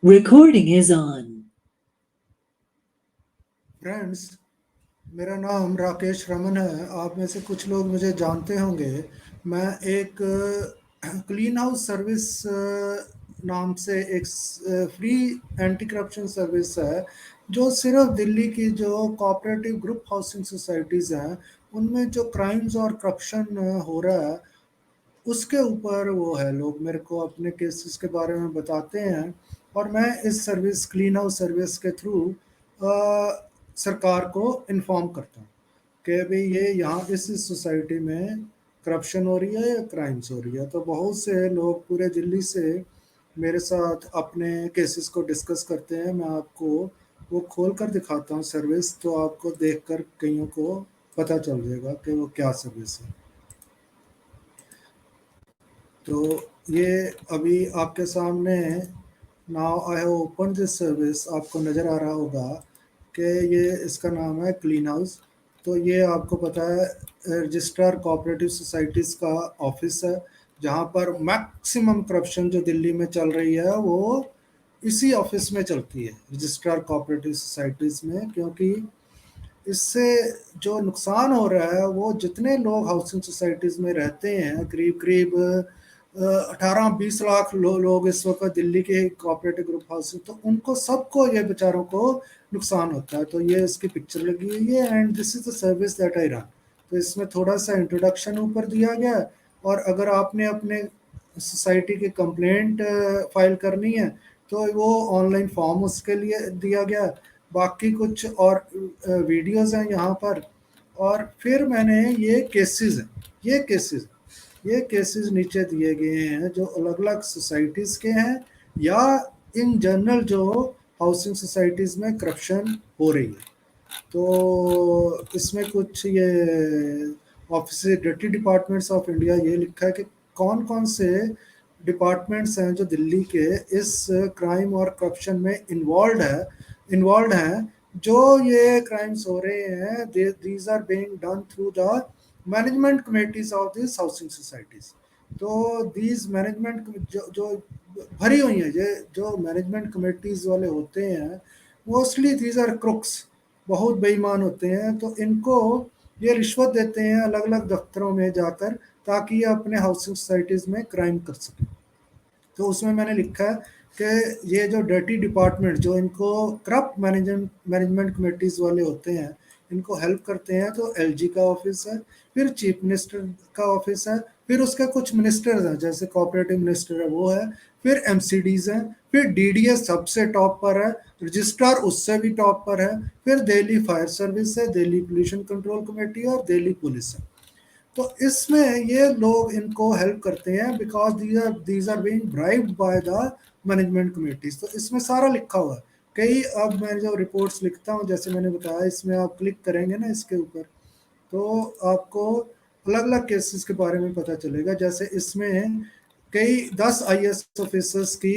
Recording is on. Friends, मेरा नाम राकेश रमन है। आप में से कुछ लोग मुझे जानते होंगे। मैं एक क्लीन हाउस सर्विस नाम से एक फ्री एंटी करप्शन सर्विस है, जो सिर्फ दिल्ली की जो कोऑपरेटिव ग्रुप हाउसिंग सोसाइटीज़ हैं उनमें जो क्राइम्स और करप्शन हो रहा है उसके ऊपर वो है। लोग मेरे को अपने केसेस के बारे में बताते हैं और मैं इस सर्विस क्लीन हाउस सर्विस के थ्रू सरकार को इन्फॉर्म करता हूँ कि भाई ये यहाँ इस सोसाइटी में करप्शन हो रही है या क्राइम्स हो रही है। तो बहुत से लोग पूरे दिल्ली से मेरे साथ अपने केसेस को डिस्कस करते हैं। मैं आपको वो खोल कर दिखाता हूँ सर्विस, तो आपको देखकर कईयों को पता चल जाएगा कि वो क्या सर्विस है। तो ये अभी आपके सामने now I have open this service, आपको नज़र आ रहा होगा कि ये इसका नाम है क्लीन हाउस। तो ये आपको पता है रजिस्ट्रार कोऑपरेटिव सोसाइटीज़ का ऑफिस है, जहाँ पर मैक्सिमम करप्शन जो दिल्ली में चल रही है वो इसी ऑफिस में चलती है, रजिस्ट्रार कोऑपरेटिव सोसाइटीज़ में। क्योंकि इससे जो नुकसान हो रहा है, वो जितने लोग हाउसिंग सोसाइटीज़ में रहते हैं, करीब करीब 18-20 लाख लोग इस वक्त दिल्ली के कोऑपरेटिव ग्रुप हाउसिंग, तो उनको सबको ये बेचारों को नुकसान होता है। तो ये इसकी पिक्चर लगी हुई है and this is the service that I run. तो इसमें थोड़ा सा इंट्रोडक्शन ऊपर दिया गया है, और अगर आपने अपने सोसाइटी की कंप्लेंट फाइल करनी है तो वो ऑनलाइन फॉर्म उसके लिए दिया गया है। बाकी कुछ और वीडियोस हैं यहाँ पर। और फिर मैंने ये केसेस नीचे दिए गए हैं जो अलग अलग सोसाइटीज़ के हैं, या इन जनरल जो हाउसिंग सोसाइटीज़ में करप्शन हो रही है। तो इसमें कुछ ये office deputy departments of India ये लिखा है कि कौन कौन से डिपार्टमेंट्स हैं जो दिल्ली के इस क्राइम और करप्शन में इन्वॉल्व हैं। जो ये क्राइम्स हो रहे हैं, these are being done through the management committees of this housing societies. तो दीज मैनेजमेंट जो भरी हुई हैं, ये जो मैनेजमेंट कमेटीज वाले होते हैं, मोस्टली दीज आर क्रुक्स, बहुत बेईमान होते हैं। तो इनको ये रिश्वत देते हैं अलग अलग दफ्तरों में जाकर, ताकि ये अपने हाउसिंग सोसाइटीज़ में क्राइम कर सकें। तो उसमें मैंने लिखा है कि ये जो डर्टी डिपार्टमेंट जो इनको करप्ट मैनेजमेंट कमेटीज़ वाले होते हैं, इनको हेल्प करते हैं, तो एलजी का ऑफिस है, फिर चीफ मिनिस्टर का ऑफिस है, फिर उसके कुछ मिनिस्टर्स हैं, जैसे कोऑपरेटिव मिनिस्टर है वो है, फिर एमसीडीज हैं, फिर डीडीएस सबसे टॉप पर है, रजिस्ट्रार उससे भी टॉप पर है, फिर दिल्ली फायर सर्विस है, दिल्ली पोल्यूशन कंट्रोल कमेटी और दिल्ली पुलिस है। तो इसमें ये लोग इनको हेल्प करते हैं because these are being bribed by the management committees. तो इसमें सारा लिखा हुआ है। कई अब मैं जो रिपोर्ट्स लिखता हूँ, जैसे मैंने बताया, इसमें आप क्लिक करेंगे ना इसके ऊपर, तो आपको अलग अलग केसेस के बारे में पता चलेगा। जैसे इसमें कई 10 आईएएस ऑफिसर्स की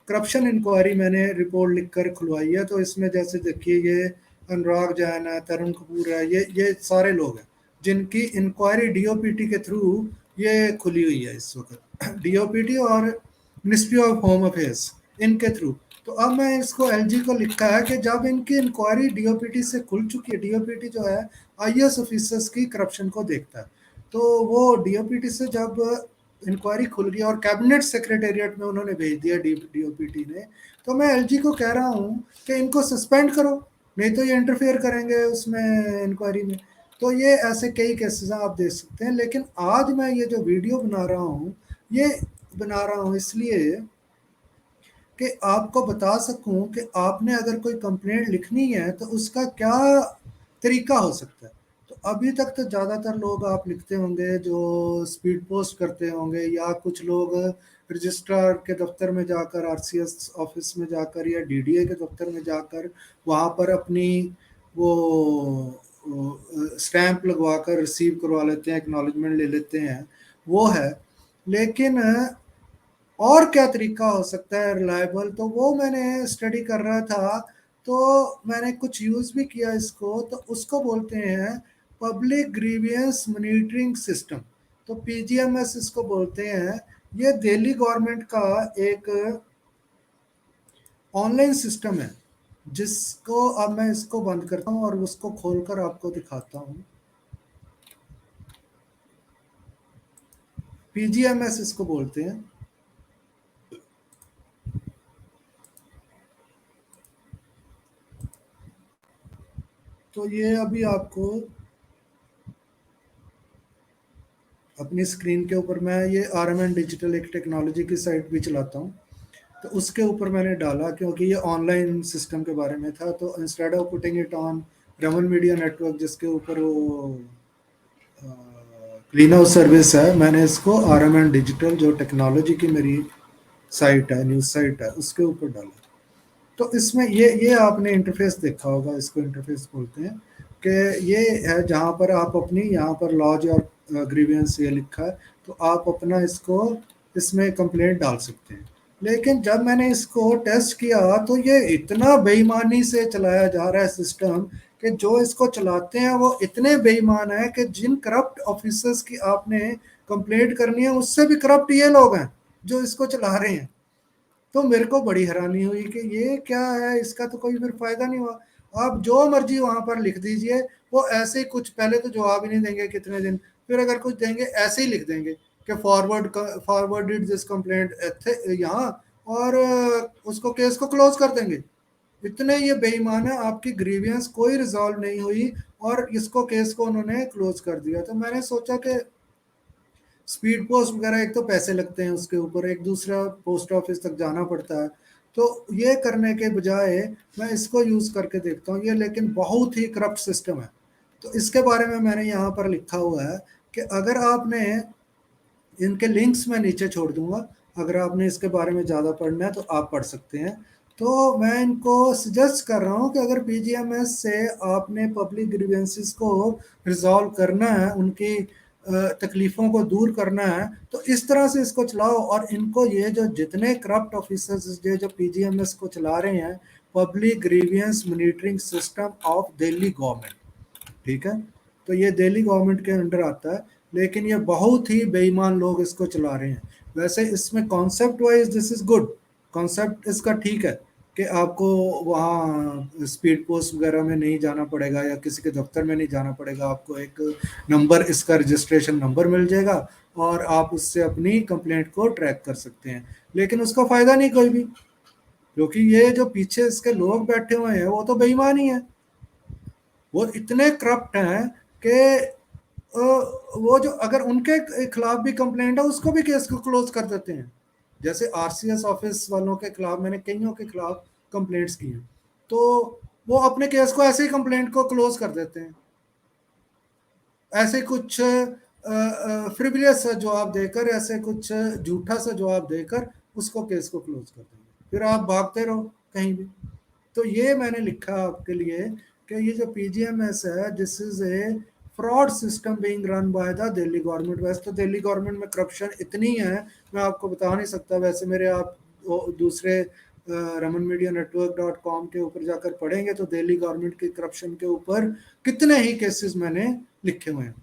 करप्शन इंक्वायरी मैंने रिपोर्ट लिखकर खुलवाई है। तो इसमें जैसे देखिए, ये अनुराग जैन है, तरुण कपूर है, ये सारे लोग हैं जिनकी इंक्वायरी डीओपीटी के थ्रू ये खुली हुई है इस वक्त। डीओपीटी और मिनिस्ट्री ऑफ होम अफेयर्स, इनके थ्रू। तो अब मैं इसको एलजी को लिखा है कि जब इनकी इंक्वायरी डीओपीटी से खुल चुकी है, डीओपीटी जो है आईएएस ऑफिसर्स की करप्शन को देखता है, तो वो डीओपीटी से जब इंक्वायरी खुल गई और कैबिनेट सेक्रेटेरिएट में उन्होंने भेज दिया डीओपीटी ने, तो मैं एलजी को कह रहा हूँ कि इनको सस्पेंड करो, नहीं तो ये इंटरफेयर करेंगे उसमें इंक्वायरी में। तो ये ऐसे कई केसेस आप देख सकते हैं। लेकिन आज मैं ये जो वीडियो बना रहा हूँ, ये बना रहा हूँ इसलिए कि आपको बता सकूं कि आपने अगर कोई कंप्लेंट लिखनी है तो उसका क्या तरीका हो सकता है। तो अभी तक तो ज़्यादातर लोग आप लिखते होंगे जो स्पीड पोस्ट करते होंगे, या कुछ लोग रजिस्ट्रार के दफ्तर में जाकर, आरसीएस ऑफिस में जाकर, या डीडीए के दफ्तर में जाकर वहाँ पर अपनी वो स्टैंप लगवा कर रिसीव करवा लेते हैं, एक्नॉलेजमेंट ले लेते हैं, वो है। लेकिन और क्या तरीका हो सकता है रिलायबल, तो वो मैंने स्टडी कर रहा था। तो मैंने कुछ यूज़ भी किया इसको, तो उसको बोलते हैं पब्लिक ग्रीवियंस मॉनिटरिंग सिस्टम। तो पीजीएमएस इसको बोलते हैं। ये दिल्ली गवर्नमेंट का एक ऑनलाइन सिस्टम है, जिसको अब मैं इसको बंद करता हूँ और उसको खोलकर आपको दिखाता हूँ। पीजीएमएस इसको बोलते हैं। तो ये अभी आपको अपनी स्क्रीन के ऊपर, मैं ये RMN डिजिटल एक टेक्नोलॉजी की साइट भी चलाता हूँ, तो उसके ऊपर मैंने डाला क्योंकि ये ऑनलाइन सिस्टम के बारे में था। तो instead of putting it on Raman media network, जिसके ऊपर वो क्लीन हाउस सर्विस है, मैंने इसको RMN डिजिटल जो टेक्नोलॉजी की मेरी साइट है, न्यूज़ साइट है, उसके ऊपर डाला। तो इसमें ये आपने इंटरफेस देखा होगा, इसको इंटरफेस बोलते हैं, कि ये है जहाँ पर आप अपनी, यहाँ पर लॉज और ग्रीवियंस ये लिखा है, तो आप अपना इसको इसमें कंप्लेंट डाल सकते हैं। लेकिन जब मैंने इसको टेस्ट किया तो ये इतना बेईमानी से चलाया जा रहा है सिस्टम, कि जो इसको चलाते हैं वो इतने बेईमान है कि जिन करप्ट ऑफिसर्स की आपने कंप्लेंट करनी है, उससे भी करप्ट ये लोग हैं जो इसको चला रहे हैं। तो मेरे को बड़ी हैरानी हुई कि ये क्या है, इसका तो कोई फिर फायदा नहीं हुआ। आप जो मर्जी वहां पर लिख दीजिए, वो ऐसे ही कुछ, पहले तो जवाब ही नहीं देंगे कितने दिन, फिर अगर कुछ देंगे ऐसे ही लिख देंगे कि फॉरवर्डेड दिस कंप्लेंट यहाँ, और उसको केस को क्लोज कर देंगे। इतने ये बेईमान है, आपकी ग्रीवियंस कोई रिजॉल्व नहीं हुई और इसको केस को उन्होंने क्लोज कर दिया। तो मैंने सोचा कि स्पीड पोस्ट वगैरह, एक तो पैसे लगते हैं उसके ऊपर, एक दूसरा पोस्ट ऑफिस तक जाना पड़ता है, तो ये करने के बजाय मैं इसको यूज करके देखता हूँ ये, लेकिन बहुत ही करप्ट सिस्टम है। तो इसके बारे में मैंने यहाँ पर लिखा हुआ है कि अगर आपने, इनके लिंक्स मैं नीचे छोड़ दूंगा, अगर आपने इसके बारे में ज़्यादा पढ़ना है तो आप पढ़ सकते हैं। तो मैं इनको सजेस्ट कर रहा हूँ कि अगर पीजीएमएस से आपने पब्लिक ग्रीवेंसेस को रिजॉल्व करना है, उनकी तकलीफ़ों को दूर करना है, तो इस तरह से इसको चलाओ। और इनको, ये जो जितने करप्ट ऑफिसर्स ये जो पीजीएमएस को चला रहे हैं, public grievance monitoring system of Delhi government, ठीक है, तो ये दिल्ली गवर्नमेंट के अंडर आता है, लेकिन ये बहुत ही बेईमान लोग इसको चला रहे हैं। वैसे इसमें concept wise this is good, concept इसका ठीक है कि आपको वहाँ स्पीड पोस्ट वगैरह में नहीं जाना पड़ेगा या किसी के दफ्तर में नहीं जाना पड़ेगा, आपको एक नंबर, इसका रजिस्ट्रेशन नंबर मिल जाएगा और आप उससे अपनी कंप्लेंट को ट्रैक कर सकते हैं। लेकिन उसका फायदा नहीं कोई भी, क्योंकि ये जो पीछे इसके लोग बैठे हुए हैं वो तो बेईमान ही है, वो इतने करप्ट हैं कि वो जो, अगर उनके खिलाफ भी कंप्लेंट है उसको भी केस को क्लोज कर देते हैं। जैसे आरसीएस ऑफिस वालों के खिलाफ मैंने कईयों के खिलाफ कंप्लेंट्स की हैं, तो वो अपने केस को ऐसे ही कंप्लेंट को क्लोज कर देते हैं, ऐसे कुछ फ्रिवलियस सा जवाब देकर, ऐसे कुछ झूठा सा जवाब देकर उसको, केस को क्लोज कर देंगे, फिर आप भागते रहो कहीं भी। तो ये मैंने लिखा आपके लिए कि ये जो पीजीएमएस है, this is a fraud system being run by the Delhi government. वैसे तो दिल्ली गवर्नमेंट में करप्शन इतनी है, मैं आपको बता नहीं सकता। वैसे मेरे आप दूसरे रमन मीडिया नेटवर्क .com के ऊपर जाकर पढ़ेंगे तो दिल्ली गवर्नमेंट के करप्शन के ऊपर कितने ही केसेस मैंने लिखे हुए हैं।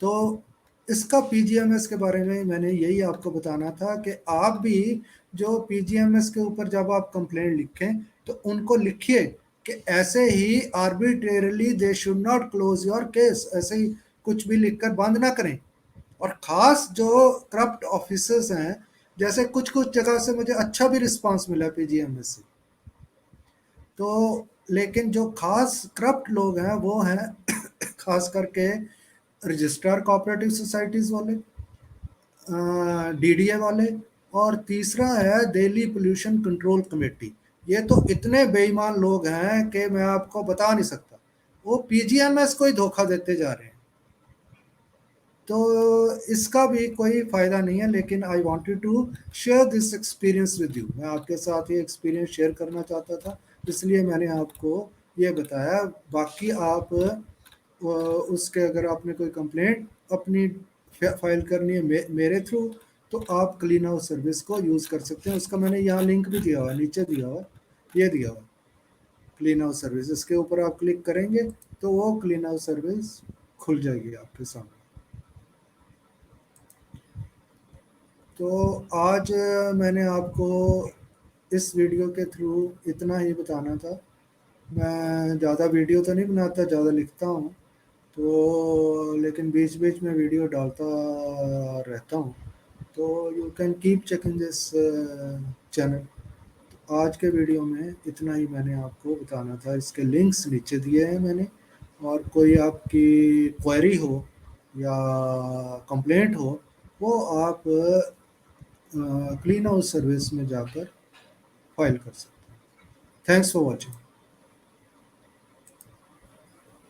तो इसका पीजीएमएस के बारे में मैंने यही आपको बताना था कि आप भी जो पीजीएमएस के ऊपर जब आप कंप्लेंट लिखें तो उनको लिखिए कि ऐसे ही arbitrarily they should not close your case, ऐसे ही कुछ भी लिखकर बंद ना करें। और खास जो करप्ट ऑफिसर्स हैं, जैसे कुछ कुछ जगह से मुझे अच्छा भी रिस्पांस मिला पीजीएमएस से, तो लेकिन जो खास करप्ट लोग हैं वो हैं खास करके रजिस्ट्रार कोऑपरेटिव सोसाइटीज वाले, डीडीए वाले, और तीसरा है दिल्ली पोल्यूशन कंट्रोल कमेटी। ये तो इतने बेईमान लोग हैं कि मैं आपको बता नहीं सकता, वो पीजीएमएस को ही धोखा देते जा रहे हैं। तो इसका भी कोई फ़ायदा नहीं है, लेकिन I wanted to share this experience with you, मैं आपके साथ ये एक्सपीरियंस शेयर करना चाहता था, इसलिए मैंने आपको ये बताया। बाकी आप उसके, अगर आपने कोई कंप्लेंट अपनी फाइल करनी है मेरे थ्रू, तो आप क्लीन हाउस सर्विस को यूज़ कर सकते हैं। उसका मैंने यहाँ लिंक भी दिया हुआ है, नीचे दिया हुआ है, ये दिया हुआ है क्लीन हाउस सर्विस, इसके ऊपर आप क्लिक करेंगे तो वो क्लीन हाउस सर्विस खुल जाएगी आपके सामने। तो आज मैंने आपको इस वीडियो के थ्रू इतना ही बताना था। मैं ज़्यादा वीडियो तो नहीं बनाता, ज़्यादा लिखता हूँ तो, लेकिन बीच बीच में वीडियो डालता रहता हूँ। तो you can keep checking this channel. आज के वीडियो में इतना ही मैंने आपको बताना था। इसके लिंक्स नीचे दिए हैं मैंने, और कोई आपकी क्वेरी हो या कंप्लेंट हो वो आप क्लीन हाउस सर्विस में जाकर फाइल कर सकते हैं। Thanks for watching.